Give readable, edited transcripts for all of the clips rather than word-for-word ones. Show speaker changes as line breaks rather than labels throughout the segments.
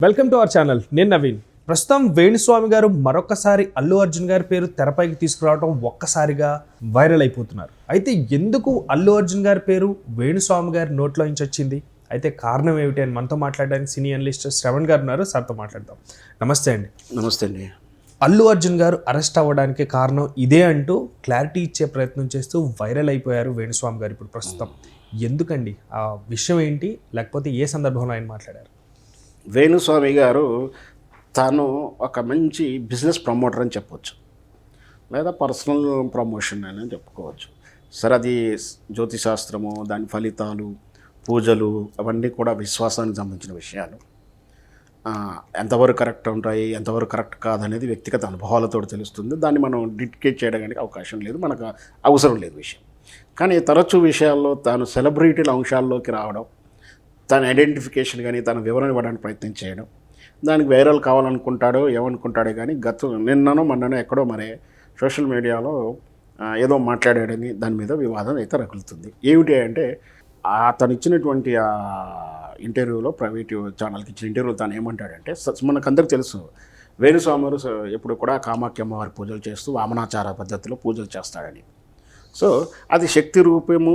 Welcome to our channel. నేను నవీన్. ప్రస్తుతం వేణుస్వామి గారు మరొకసారి అల్లు అర్జున్ గారి పేరు తెరపైకి తీసుకురావడం ఒక్కసారిగా వైరల్ అయిపోతున్నారు. అయితే ఎందుకు అల్లు అర్జున్ గారి పేరు వేణుస్వామి గారి నోట్లో నుంచి వచ్చింది, అయితే కారణం ఏమిటి అని మనతో మాట్లాడడానికి సినీ అనలిస్ట్ శ్రవణ్ గారు ఉన్నారు. సార్తో మాట్లాడదాం. నమస్తే అండి.
నమస్తే అండి.
అల్లు అర్జున్ గారు అరెస్ట్ అవ్వడానికి కారణం ఇదే అంటూ క్లారిటీ ఇచ్చే ప్రయత్నం చేస్తూ వైరల్ అయిపోయారు వేణుస్వామి గారు ఇప్పుడు ప్రస్తుతం. ఎందుకండి, ఆ విషయం ఏంటి, లేకపోతే ఏ సందర్భంలో ఆయన మాట్లాడారు?
వేణుస్వామి గారు తాను ఒక మంచి బిజినెస్ ప్రమోటర్ అని చెప్పవచ్చు, లేదా పర్సనల్ ప్రమోషన్ అని చెప్పుకోవచ్చు. సరే, అది జ్యోతిశాస్త్రము, దాని ఫలితాలు, పూజలు అవన్నీ కూడా విశ్వాసానికి సంబంధించిన విషయాలు. ఎంతవరకు కరెక్ట్ ఉంటాయి, ఎంతవరకు కరెక్ట్ కాదనేది వ్యక్తిగత అనుభవాలతో తెలుస్తుంది. దాన్ని మనం డిక్టేట్ చేయడానికి అవకాశం లేదు, మనకు అవసరం లేదు విషయం. కానీ తరచూ విషయాల్లో తాను సెలబ్రిటీల అంశాల్లోకి రావడం, తన ఐడెంటిఫికేషన్ కానీ తన వివరణ ఇవ్వడానికి ప్రయత్నం చేయడం, దానికి వైరల్ కావాలనుకుంటాడో ఏమనుకుంటాడో కానీ నిన్ననో మొన్ననో ఎక్కడో మరే సోషల్ మీడియాలో ఏదో మాట్లాడాడని దాని మీద వివాదం అయితే రగులుతుంది. ఏమిటి అంటే, అతను ఇచ్చినటువంటి ఆ ఇంటర్వ్యూలో, ప్రైవేట్ ఛానల్కి ఇచ్చిన ఇంటర్వ్యూలో తాను ఏమంటాడంటే, మనకందరికీ తెలుసు వేణుస్వామి గారు ఎప్పుడు కూడా కామాఖ్య అమ్మవారి పూజలు చేస్తూ వామనాచార పద్ధతిలో పూజలు చేస్తాడని. సో అది శక్తి రూపము,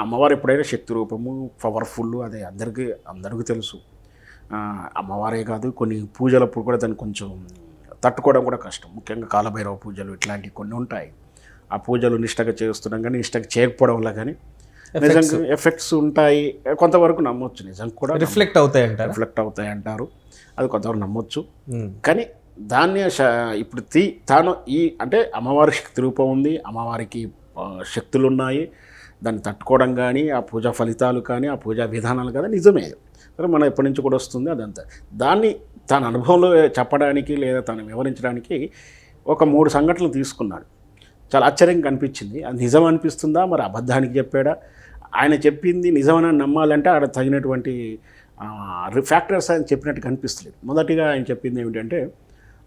అమ్మవారు ఎప్పుడైనా శక్తి రూపము, పవర్ఫుల్, అది అందరికీ తెలుసు. అమ్మవారే కాదు, కొన్ని పూజలప్పుడు కూడా దాన్ని కొంచెం తట్టుకోవడం కూడా కష్టం. ముఖ్యంగా కాలభైరవ పూజలు ఇట్లాంటివి కొన్ని ఉంటాయి. ఆ పూజలు నిష్టగా చేస్తున్నాం కానీ నిష్టగా చేయకపోవడం వల్ల కానీ నిజంగా ఎఫెక్ట్స్ ఉంటాయి. కొంతవరకు నమ్మొచ్చు, నిజంగా కూడా
రిఫ్లెక్ట్
అవుతాయి అంటారు. అది కొంతవరకు నమ్మొచ్చు. కానీ దాన్ని ఇప్పుడు తాను అంటే అమ్మవారి శక్తి రూపం ఉంది, అమ్మవారికి శక్తులు ఉన్నాయి, దాన్ని తట్టుకోవడం కానీ ఆ పూజా ఫలితాలు కానీ ఆ పూజా విధానాలు కానీ నిజమే, మనం ఎప్పటి నుంచి కూడా వస్తుంది అదంతా. దాన్ని తన అనుభవంలో చెప్పడానికి లేదా తను వివరించడానికి ఒక 3 సంఘటనలు తీసుకున్నాడు. చాలా ఆశ్చర్యంగా అనిపించింది. అది నిజం అనిపిస్తుందా, మరి అబద్ధానికి చెప్పాడా? ఆయన చెప్పింది నిజమని నమ్మాలంటే ఆడ తగినటువంటి ఫ్యాక్టర్స్ ఆయన చెప్పినట్టు కనిపిస్తలేదు. మొదటిగా ఆయన చెప్పింది ఏమిటంటే,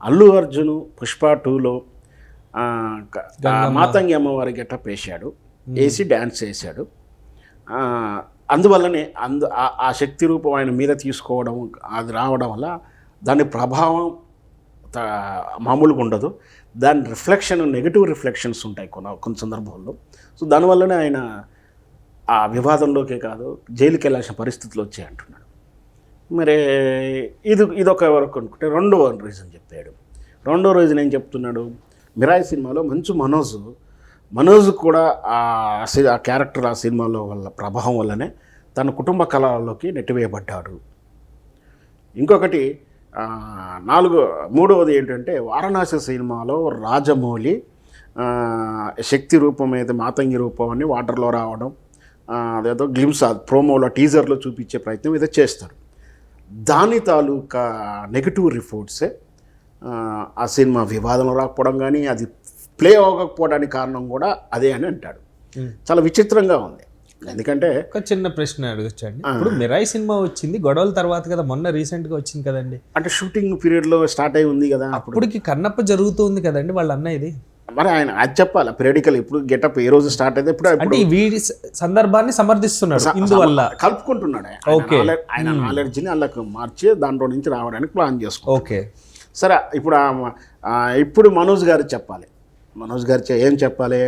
అల్లు అర్జున్ పుష్ప 2లో మాతంగి అమ్మవారి గెటప్ వేసాడు, వేసి డ్యాన్స్ చేశాడు. అందువల్లనే ఆ శక్తి రూపం ఆయన మీద తీసుకోవడం, అది రావడం వల్ల దాని ప్రభావం మామూలుగా ఉండదు. దాని రిఫ్లెక్షన్, నెగిటివ్ రిఫ్లెక్షన్స్ ఉంటాయి కొన్ని సందర్భాల్లో. సో దానివల్లనే ఆయన ఆ వివాదంలోకే కాదు జైలుకి వెళ్ళాల్సిన పరిస్థితులు వచ్చాయి అంటున్నాడు. మరి ఇదొక వరకు అనుకుంటే, రెండో రీజన్ చెప్పాడు. రెండో రీజన్ ఏం చెప్తున్నాడు, మిరాయి సినిమాలో మంచు మనోజ్ కూడా ఆ క్యారెక్టర్ ఆ సినిమాలో వల్ల ప్రభావం వల్లనే తన కుటుంబ కళలోకి నెట్టివేయబడ్డాడు. ఇంకొకటి మూడవది ఏంటంటే, వారణాసి సినిమాలో రాజమౌళి శక్తి రూపం అయితే మాతంగి రూపం అని వాటర్లో రావడం, అదేదో గ్లిమ్స్ ప్రోమోలో టీజర్లో చూపించే ప్రయత్నం ఏదో చేస్తారు. దాని తాలూకా నెగిటివ్ రిపోర్ట్సే ఆ సినిమా వివాదం రాకపోవడం కానీ అది ప్లే అవ్వకపోవడానికి కారణం కూడా అదే అని అంటాడు. చాలా విచిత్రంగా ఉంది. ఎందుకంటే
ఒక చిన్న ప్రశ్న అడగచ్చండి. ఇప్పుడు మిరాయి సినిమా వచ్చింది గొడవల తర్వాత కదా, మొన్న రీసెంట్గా వచ్చింది కదండి.
అంటే షూటింగ్ పీరియడ్లో స్టార్ట్ అయి ఉంది కదా,
అప్పటికి కన్నప్ప జరుగుతుంది కదండి వాళ్ళ అన్నయ్యది.
మరి ఆయన అది చెప్పాలి పీరియడికల్. ఇప్పుడు గెటప్ ఏ రోజు స్టార్ట్ అయితే ఇప్పుడు
వీడి సందర్భాన్ని సమర్థిస్తున్నాడు, ఇందువల్ల
కలుపుకుంటున్నాడు. ఆయన నాలెడ్జ్ని వాళ్ళకి మార్చి దాంట్లో నుంచి రావడానికి ప్లాన్ చేసుకో.
ఓకే,
సరే. ఇప్పుడు మనోజ్ గారు చెప్పాలి. మనోజ్ గారు ఏం చెప్పాలి?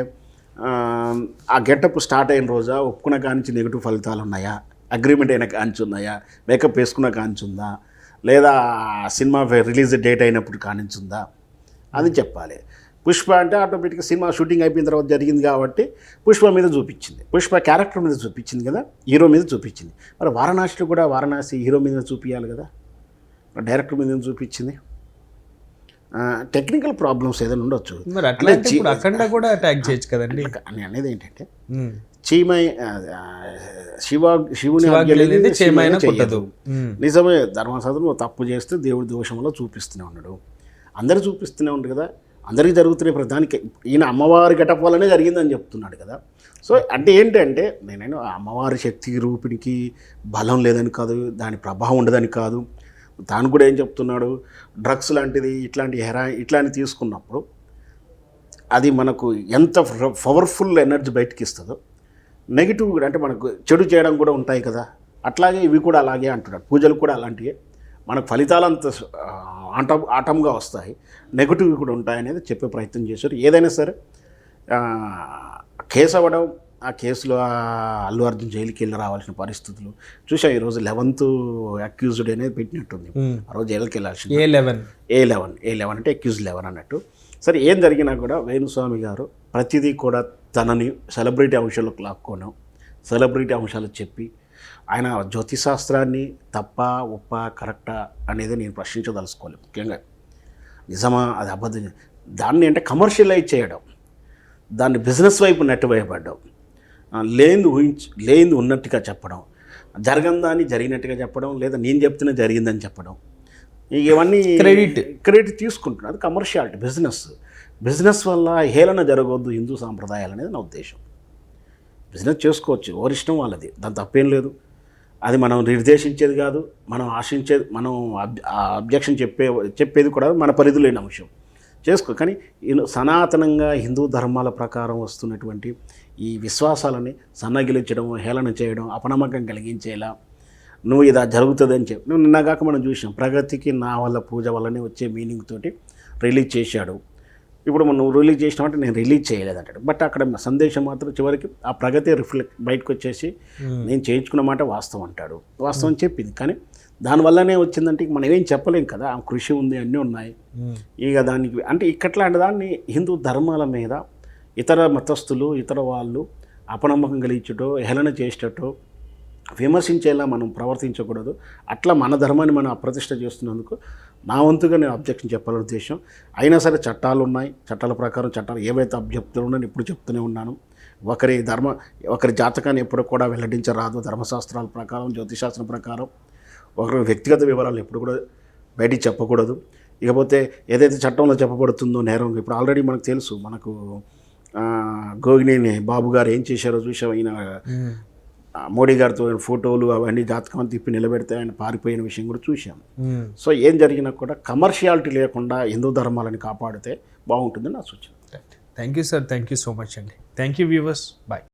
ఆ గెటప్ స్టార్ట్ అయిన రోజా ఒప్పుకున్న కానించి నెగిటివ్ ఫలితాలు ఉన్నాయా, అగ్రిమెంట్ అయిన కానించి ఉన్నాయా, మేకప్ వేసుకున్న కానించి ఉందా, లేదా సినిమా రిలీజ్ డేట్ అయినప్పుడు కానించి ఉందా, అది చెప్పాలి. పుష్ప అంటే ఆటోమేటిక్గా సినిమా షూటింగ్ అయిపోయిన తర్వాత జరిగింది కాబట్టి పుష్ప మీద చూపించింది, పుష్ప క్యారెక్టర్ మీద చూపించింది కదా, హీరో మీద చూపించింది. మరి వారణాసిలో కూడా వారణాసి హీరో మీద చూపించాలి కదా, డైరెక్టర్ మీద చూపించింది. టెక్నికల్ ప్రాబ్లమ్స్ ఏదైనా ఉండొచ్చు.
అఖండ కూడా అటాక్ చేయొచ్చు కదండి.
అని అనేది ఏంటంటే, శివుని నిజమే, ధర్మశాస్త్రం తప్పు చేస్తే దేవుడి దోషంలో చూపిస్తూనే ఉన్నాడు. అందరూ చూపిస్తూనే ఉంటాడు కదా, అందరికీ జరుగుతున్నాయి. ప్రధానికి ఈయన అమ్మవారి గెటప్ వల్లనే జరిగిందని చెప్తున్నాడు కదా. సో అంటే ఏంటంటే, నేను అమ్మవారి శక్తి రూపినికి బలం లేదని కాదు, దాని ప్రభావం ఉండదని కాదు. తాను కూడా ఏం చెప్తున్నాడు, డ్రగ్స్ లాంటిది ఇట్లాంటివి తీసుకున్నప్పుడు అది మనకు ఎంత పవర్ఫుల్ ఎనర్జీ బయటకి ఇస్తుందో, నెగిటివ్ అంటే మనకు చెడు చేయడం కూడా ఉంటాయి కదా, అట్లాగే ఇవి కూడా అలాగే అంటున్నాడు. పూజలు కూడా అలాంటివే, మనకు ఫలితాలు అంత ఆటంగా వస్తాయి, నెగిటివ్ కూడా ఉంటాయనేది చెప్పే ప్రయత్నం చేశారు. ఏదైనా సరే కేసు అవ్వడం, ఆ కేసులో అల్లు అర్జున్ జైలుకి వెళ్ళి రావాల్సిన పరిస్థితులు చూసా. ఈరోజు 11th అక్యూజ్డ్ అనేది పెట్టినట్టుంది. ఆ రోజు జైలుకి వెళ్ళాల్సింది A11 అంటే అక్యూజ్ 11 అన్నట్టు. సరే ఏం జరిగినా కూడా వేణుస్వామి గారు ప్రతిదీ కూడా తనని సెలబ్రిటీ అంశాలకు లాక్కోవడం, సెలబ్రిటీ అంశాలు చెప్పి ఆయన జ్యోతిశాస్త్రాన్ని తప్ప ఒప్ప కరెక్టా అనేది నేను ప్రశ్నించదలుచుకోలేదు. ముఖ్యంగా నిజమా అది అబద్ధం, దాన్ని అంటే కమర్షియలైజ్ చేయడం, దాన్ని బిజినెస్ వైపు నెట్టివేయబడ్డం, లేనిది ఉన్నట్టుగా చెప్పడం, జరగందాన్ని జరిగినట్టుగా చెప్పడం, లేదా నేను చెప్తున్నా జరిగిందని చెప్పడం, ఇవన్నీ క్రెడిట్ తీసుకుంటున్నాను. అది కమర్షియాలిటీ, బిజినెస్ వల్ల హేళన జరగవద్దు హిందూ సాంప్రదాయాలు అనేది నా ఉద్దేశం. బిజినెస్ చేసుకోవచ్చు, ఎవరి ఇష్టం వాళ్ళది, దాని తప్పేం లేదు. అది మనం నిర్దేశించేది కాదు, మనం ఆశించేది, మనం అబ్జెక్షన్ చెప్పేది కూడా మన పరిధి లేని అంశం. చేసుకో. కానీ సనాతనంగా హిందూ ధర్మాల ప్రకారం వస్తున్నటువంటి ఈ విశ్వాసాలని సన్నగిలించడం, హేళన చేయడం, అపనమ్మకం కలిగించేలా నువ్వు ఇది జరుగుతుందని చెప్పి, నువ్వు నిన్నగాక మనం చూసాం ప్రగతికి నా వల్ల పూజ వల్లనే వచ్చే మీనింగ్ తోటి రిలీజ్ చేశాడు. ఇప్పుడు నువ్వు రిలీజ్ చేసినావంటే నేను రిలీజ్ చేయలేదంటాడు. బట్ అక్కడ సందేశం మాత్రం చివరికి ఆ ప్రగతి బయటకు వచ్చేసి నేను చేయించుకున్న మాట వాస్తవం అంటాడు. వాస్తవం చెప్పింది, కానీ దానివల్లనే వచ్చిందంటే మనం ఏం చెప్పలేం కదా. ఆ కృషి ఉంది, అన్నీ ఉన్నాయి. ఇక దానికి అంటే ఇక్కట్లాంటి దాన్ని హిందూ ధర్మాల మీద ఇతర మతస్థులు, ఇతర వాళ్ళు అపనమ్మకం కలిగించటో, హేళన చేసేటో, విమర్శించేలా మనం ప్రవర్తించకూడదు. అట్లా మన ధర్మాన్ని మనం అప్రతిష్ట చేస్తున్నందుకు నా వంతుగా నేను అబ్జెక్షన్ చెప్పాలని ఉద్దేశం. అయినా సరే చట్టాలు ఉన్నాయి, చట్టాల ప్రకారం చట్టాలు ఏవైతే అబ్జెక్టులు ఉన్నాయో ఇప్పుడు చెప్తూనే ఉన్నాను. ఒకరి జాతకాన్ని ఎప్పుడు కూడా వెల్లడించరాదు. ధర్మశాస్త్రాల ప్రకారం, జ్యోతిశాస్త్రం ప్రకారం ఒకరి వ్యక్తిగత వివరాలు ఎప్పుడు కూడా బయటికి చెప్పకూడదు. ఇకపోతే ఏదైతే చట్టంలో చెప్పబడుతుందో నేరం, ఇప్పుడు ఆల్రెడీ మనకు తెలుసు. మనకు గోగినేని బాబు గారు ఏం చేశారో చూసాం. ఈయన మోడీ గారితో ఫోటోలు అవన్నీ జాతకం తిప్పి నిలబెడితే ఆయన పారిపోయిన విషయం కూడా చూసాం. సో ఏం జరిగినా కూడా కమర్షియాలిటీ లేకుండా హిందూ ధర్మాలని కాపాడితే బాగుంటుందని నా సూచన.
Thank you sir, thank you so much అండి. Thank you viewers, bye.